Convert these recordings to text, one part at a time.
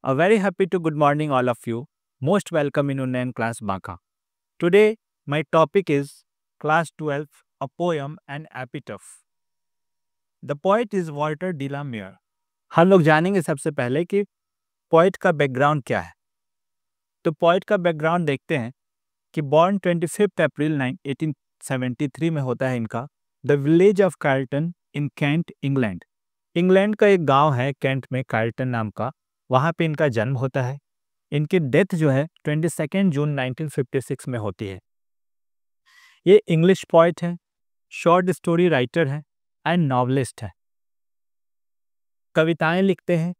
A very happy to good morning all of you. Most welcome in Unayan class Baka. Today my topic is class 12 a poem and epitaph. The poet is Walter de la Mare. हम लोग जानेंगे सबसे पहले कि poet का background क्या है। तो पोएट का बैकग्राउंड देखते हैं कि बॉर्न 25 अप्रैल 1873 में होता है इनका the village of Carlton in Kent England. England का एक गांव है कैंट में कार्ल्टन नाम का, वहाँ पे इनका जन्म होता है। इनकी डेथ जो है 22 जून 1956 में होती है। ये इंग्लिश पोएट है, शॉर्ट स्टोरी राइटर है एंड नॉवलिस्ट है। कविताएं लिखते हैं,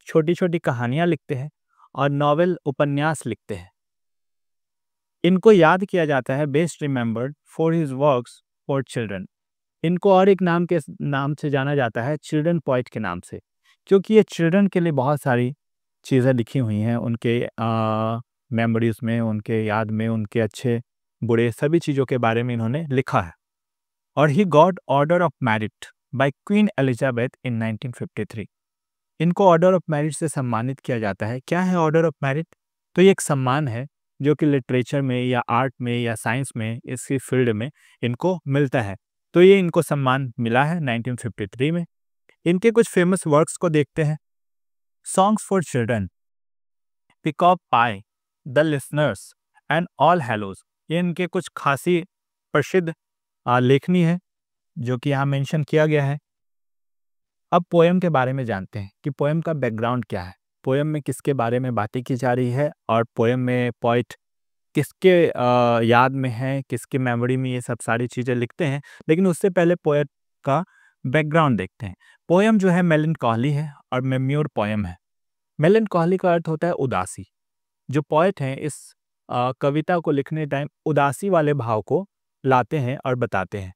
छोटी छोटी कहानियां लिखते हैं और नॉवेल उपन्यास लिखते हैं। इनको याद किया जाता है best remembered for his works for children. इनको और एक नाम से जाना जाता है चिल्ड्रन पोएट के नाम से, क्योंकि ये चिल्ड्रन के लिए बहुत सारी चीज़ें लिखी हुई हैं उनके मेमोरीज में, उनके याद में, उनके अच्छे बुरे सभी चीज़ों के बारे में इन्होंने लिखा है। और he got order of merit by queen Elizabeth in 1953। इनको ऑर्डर ऑफ मेरिट से सम्मानित किया जाता है। क्या है ऑर्डर ऑफ मेरिट? तो ये एक सम्मान है जो कि लिटरेचर में या आर्ट में या साइंस में, इसी फील्ड में इनको मिलता है। तो ये इनको सम्मान मिला है 1953 में। इनके कुछ फेमस वर्क्स को देखते हैं। Songs for children, peacock pie, the listeners and all hallows, ये इनके कुछ खासी प्रसिद्ध लेखनी है जो कि यहाँ मेंशन किया गया है। अब पोएम के बारे में जानते हैं कि पोएम का बैकग्राउंड क्या है, पोएम में किसके बारे में बातें की जा रही है और पोएम में पोएट किसके याद में है, किसके मेमोरी में ये सब सारी चीज़ें लिखते हैं। लेकिन उससे पहले पोएट का बैकग्राउंड देखते हैं। पोएम जो है मेलनकॉली है और मेम्योर पोएम है। मेलनकॉली का अर्थ होता है उदासी। जो पोएट हैं इस कविता को लिखने टाइम उदासी वाले भाव को लाते हैं और बताते हैं।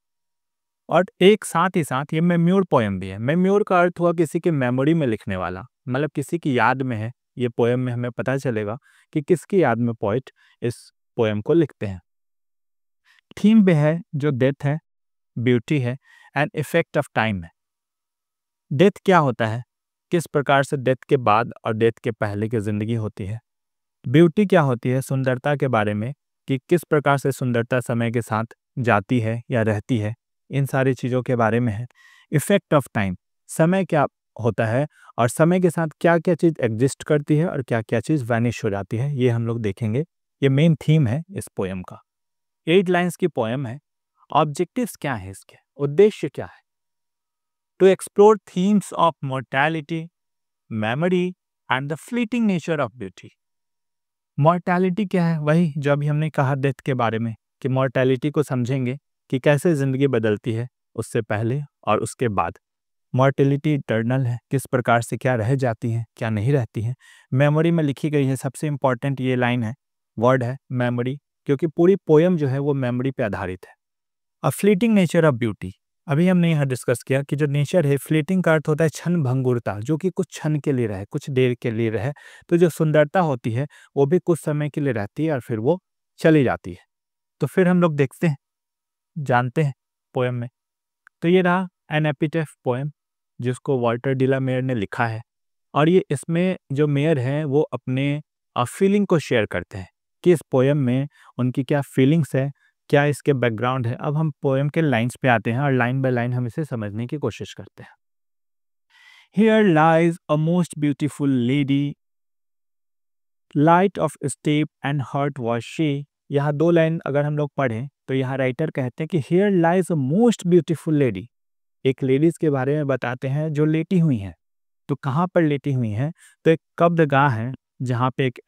और एक साथ ही साथ ये मेम्योर पोएम भी है। मेम्योर का अर्थ हुआ किसी के मेमोरी में लिखने वाला, मतलब किसी की याद में है। ये पोएम में हमें पता चलेगा कि किसकी याद में पोएट इस पोएम को लिखते हैं। थीम पे है जो डेथ है, ब्यूटी है एंड इफेक्ट ऑफ टाइम है। डेथ क्या होता है, किस प्रकार से डेथ के बाद और डेथ के पहले की जिंदगी होती है। ब्यूटी क्या होती है, सुंदरता के बारे में कि किस प्रकार से सुंदरता समय के साथ जाती है या रहती है, इन सारी चीज़ों के बारे में है। इफेक्ट ऑफ टाइम, समय क्या होता है और समय के साथ क्या क्या चीज़ एग्जिस्ट करती है और क्या क्या चीज़ वैनिश हो जाती है, ये हम लोग देखेंगे। ये मेन थीम है इस पोएम का। 8 लाइन्स की पोएम है। ऑब्जेक्टिव्स क्या है, इसके उद्देश्य क्या है? To explore themes of mortality, memory and the fleeting nature of beauty. Mortality क्या है? वही जो अभी हमने कहा डेथ के बारे में, कि मॉर्टैलिटी को समझेंगे कि कैसे ज़िंदगी बदलती है उससे पहले और उसके बाद। मॉर्टेलिटी इटर्नल है, किस प्रकार से क्या रह जाती हैं, क्या नहीं रहती हैं। मेमोरी में लिखी गई है, सबसे इम्पॉर्टेंट ये लाइन है, वर्ड है मेमोरी, क्योंकि पूरी पोएम जो है वो मेमोरी पे आधारित है। अ फ्लीटिंग नेचर ऑफ ब्यूटी, अभी हमने यहाँ डिस्कस किया कि जो नेचर है, फ्लीटिंग का अर्थ होता है क्षण भंगुरता, जो कि कुछ क्षण के लिए रहे, कुछ देर के लिए रहे। तो जो सुंदरता होती है वो भी कुछ समय के लिए रहती है और फिर वो चली जाती है। तो फिर हम लोग देखते हैं, जानते हैं पोएम में। तो ये रहा एन एपिटैफ पोएम जिसको वॉल्टर de la Mare ने लिखा है। और ये इसमें जो मेयर हैं वो अपने फीलिंग को शेयर करते हैं कि इस पोएम में उनकी क्या फीलिंग्स है, क्या इसके बैकग्राउंड है। अब हम पोएम के लाइंस पे आते हैं और लाइन बाय लाइन हम इसे समझने की कोशिश करते हैं। Here lies a most beautiful lady, light of step and heart was she। यहाँ 2 लाइन अगर हम लोग पढ़ें तो यहाँ राइटर कहते हैं कि here lies a most beautiful lady, एक लेडीज के बारे में बताते हैं जो लेटी हुई हैं। तो कहाँ पर लेटी हुई हैं? तो एक कब्रगाह है जहाँ पे एक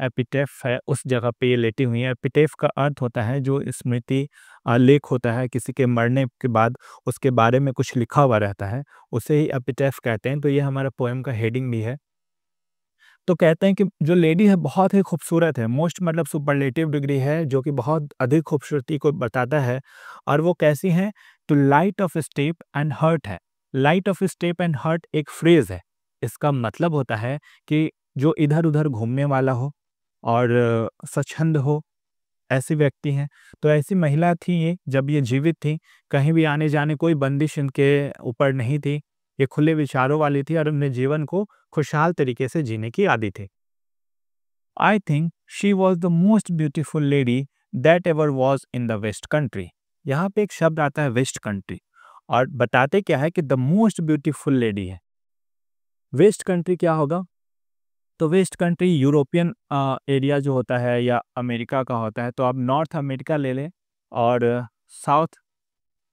एपिटैफ है, उस जगह पे ये लेटी हुई है। एपिटैफ का अर्थ होता है जो स्मृति लेख होता है, किसी के मरने के बाद उसके बारे में कुछ लिखा हुआ रहता है, उसे ही एपिटैफ कहते हैं। तो ये हमारा पोएम का हेडिंग भी है। तो कहते हैं कि जो लेडी है बहुत ही खूबसूरत है, मोस्ट मतलब सुपरलेटिव डिग्री है, जो कि बहुत अधिक खूबसूरती को बताता है। और वो कैसी हैं? तो light of step and heart है। Light of step and heart एक फ्रेज है। इसका मतलब होता है कि जो इधर उधर घूमने वाला हो और स्वच्छंद हो, ऐसी व्यक्ति हैं। तो ऐसी महिला थी ये, जब ये जीवित थी, कहीं भी आने जाने कोई बंदिश इनके ऊपर नहीं थी। ये खुले विचारों वाली थी और अपने जीवन को खुशहाल तरीके से जीने की आदी थी। I think she was the most beautiful lady that ever was in the west country. यहाँ पे एक शब्द आता है वेस्ट कंट्री, और बताते क्या है कि द मोस्ट ब्यूटीफुल लेडी है। वेस्ट कंट्री क्या होगा? तो वेस्ट कंट्री यूरोपियन एरिया जो होता है या अमेरिका का होता है, तो आप नॉर्थ अमेरिका ले लें और साउथ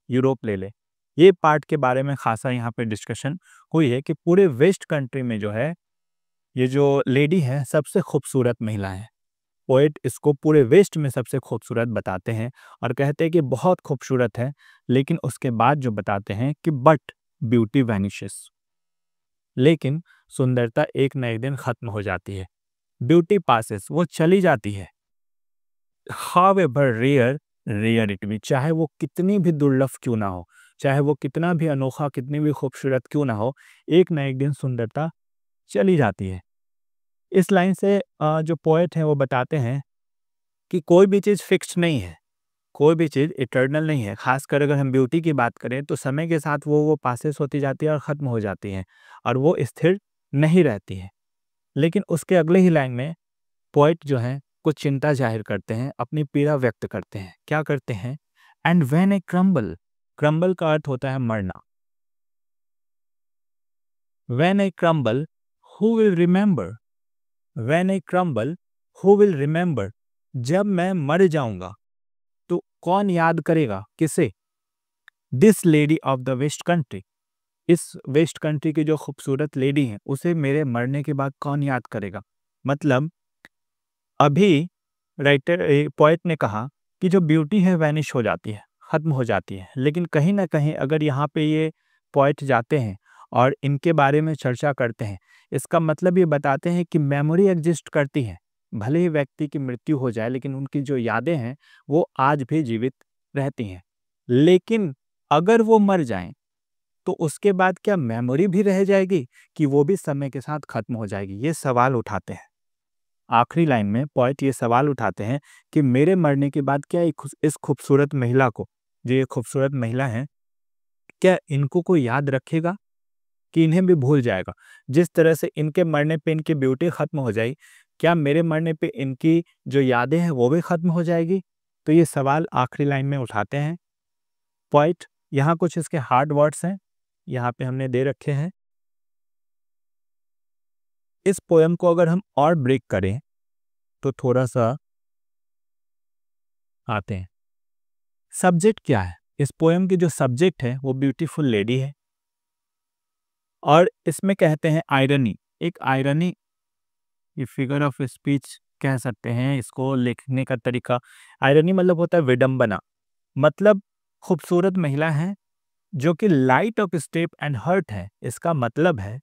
यूरोप ले लें। ये पार्ट के बारे में खासा यहाँ पे डिस्कशन हुई है कि पूरे वेस्ट कंट्री में जो है ये जो लेडी है सबसे खूबसूरत महिला है। पोएट इसको पूरे वेस्ट में सबसे खूबसूरत बताते हैं और कहते हैं कि बहुत खूबसूरत है, लेकिन उसके बाद जो बताते हैं कि बट ब्यूटी वैनिशेस, लेकिन सुंदरता एक न एक दिन खत्म हो जाती है। ब्यूटी पासेस, वो चली जाती है। हाउएवर रेयर इट बी, चाहे वो कितनी भी दुर्लभ क्यों ना हो, चाहे वो कितना भी अनोखा, कितनी भी खूबसूरत क्यों ना हो, एक न एक दिन सुंदरता चली जाती है। इस लाइन से जो पोएट हैं वो बताते हैं कि कोई भी चीज़ फिक्स्ड नहीं है, कोई भी चीज़ इटर्नल नहीं है। खासकर अगर हम ब्यूटी की बात करें तो समय के साथ वो पासेस होती जाती है और ख़त्म हो जाती हैं और वो स्थिर नहीं रहती है। लेकिन उसके अगले ही लाइन में पोएट जो हैं कुछ चिंता जाहिर करते हैं, अपनी पीड़ा व्यक्त करते हैं। क्या करते हैं? And when I crumble, crumble का अर्थ होता है मरना। When I crumble who will remember, when I crumble who will remember, जब मैं मर जाऊंगा तो कौन याद करेगा? किसे? This lady of the west country, इस वेस्ट कंट्री की जो खूबसूरत लेडी है उसे मेरे मरने के बाद कौन याद करेगा? मतलब अभी राइटर पोएट ने कहा कि जो ब्यूटी है वैनिश हो जाती है, ख़त्म हो जाती है, लेकिन कहीं ना कहीं अगर यहाँ पे ये पोएट जाते हैं और इनके बारे में चर्चा करते हैं, इसका मतलब ये बताते हैं कि मेमोरी एग्जिस्ट करती है। भले ही व्यक्ति की मृत्यु हो जाए, लेकिन उनकी जो यादें हैं वो आज भी जीवित रहती हैं। लेकिन अगर वो मर जाएं तो उसके बाद क्या मेमोरी भी रह जाएगी कि वो भी समय के साथ खत्म हो जाएगी? ये सवाल उठाते हैं। आखिरी लाइन में पोएट ये सवाल उठाते हैं कि मेरे मरने के बाद क्या इस खूबसूरत महिला को, जो ये खूबसूरत महिला है, क्या इनको कोई याद रखेगा कि इन्हें भी भूल जाएगा? जिस तरह से इनके मरने पे इनकी ब्यूटी खत्म हो जाएगी, क्या मेरे मरने पे इनकी जो यादें हैं वो भी खत्म हो जाएगी? तो ये सवाल आखिरी लाइन में उठाते हैं पोएट। यहाँ कुछ इसके हार्ड वर्ड्स हैं, यहाँ पे हमने दे रखे हैं। इस पोएम को अगर हम और ब्रेक करें तो थोड़ा सा आते हैं। सब्जेक्ट क्या है? इस पोएम की जो सब्जेक्ट है वो ब्यूटीफुल लेडी है, और इसमें कहते हैं आयरनी, एक आयरनी, ये फिगर ऑफ स्पीच कह सकते हैं इसको, लिखने का तरीका। आयरनी मतलब होता है विडंबना। मतलब खूबसूरत महिला है जो कि light of step and heart है। इसका मतलब है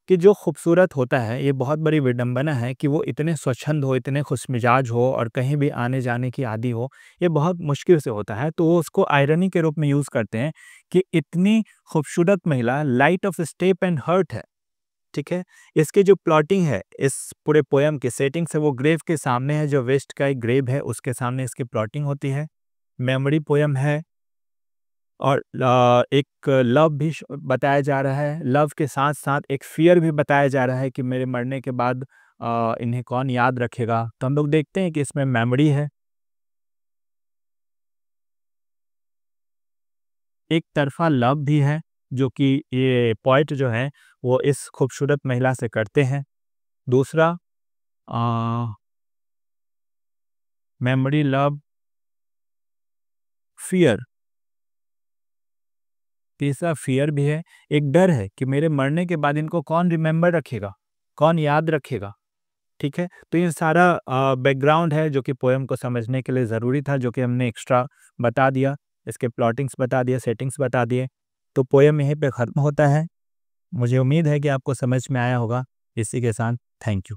कि जो खूबसूरत होता है, ये बहुत बड़ी विडंबना है कि वो इतने स्वच्छंद हो, इतने खुशमिजाज हो और कहीं भी आने जाने की आदी हो, ये बहुत मुश्किल से होता है। तो वो उसको आयरनी के रूप में यूज़ करते हैं कि इतनी खूबसूरत महिला light of step and heart है। ठीक है, इसकी जो प्लॉटिंग है इस पूरे पोएम की सेटिंग से, वो ग्रेव के सामने है, जो वेस्ट का एक ग्रेव है उसके सामने इसकी प्लॉटिंग होती है। मेमोरी पोएम है और एक लव भी बताया जा रहा है। लव के साथ साथ एक फियर भी बताया जा रहा है कि मेरे मरने के बाद इन्हें कौन याद रखेगा। तो हम लोग देखते हैं कि इसमें मेमोरी है, एक तरफा लव भी है जो कि ये पोएट जो है वो इस खूबसूरत महिला से करते हैं। दूसरा मेमोरी, लव, फियर, तीसरा फियर भी है, एक डर है कि मेरे मरने के बाद इनको कौन रिमेंबर रखेगा, कौन याद रखेगा। ठीक है, तो ये सारा बैकग्राउंड है जो कि पोएम को समझने के लिए ज़रूरी था, जो कि हमने एक्स्ट्रा बता दिया, इसके प्लॉटिंग्स बता दिए, सेटिंग्स बता दिए। तो पोएम यहीं पे ख़त्म होता है। मुझे उम्मीद है कि आपको समझ में आया होगा। इसी के साथ थैंक यू।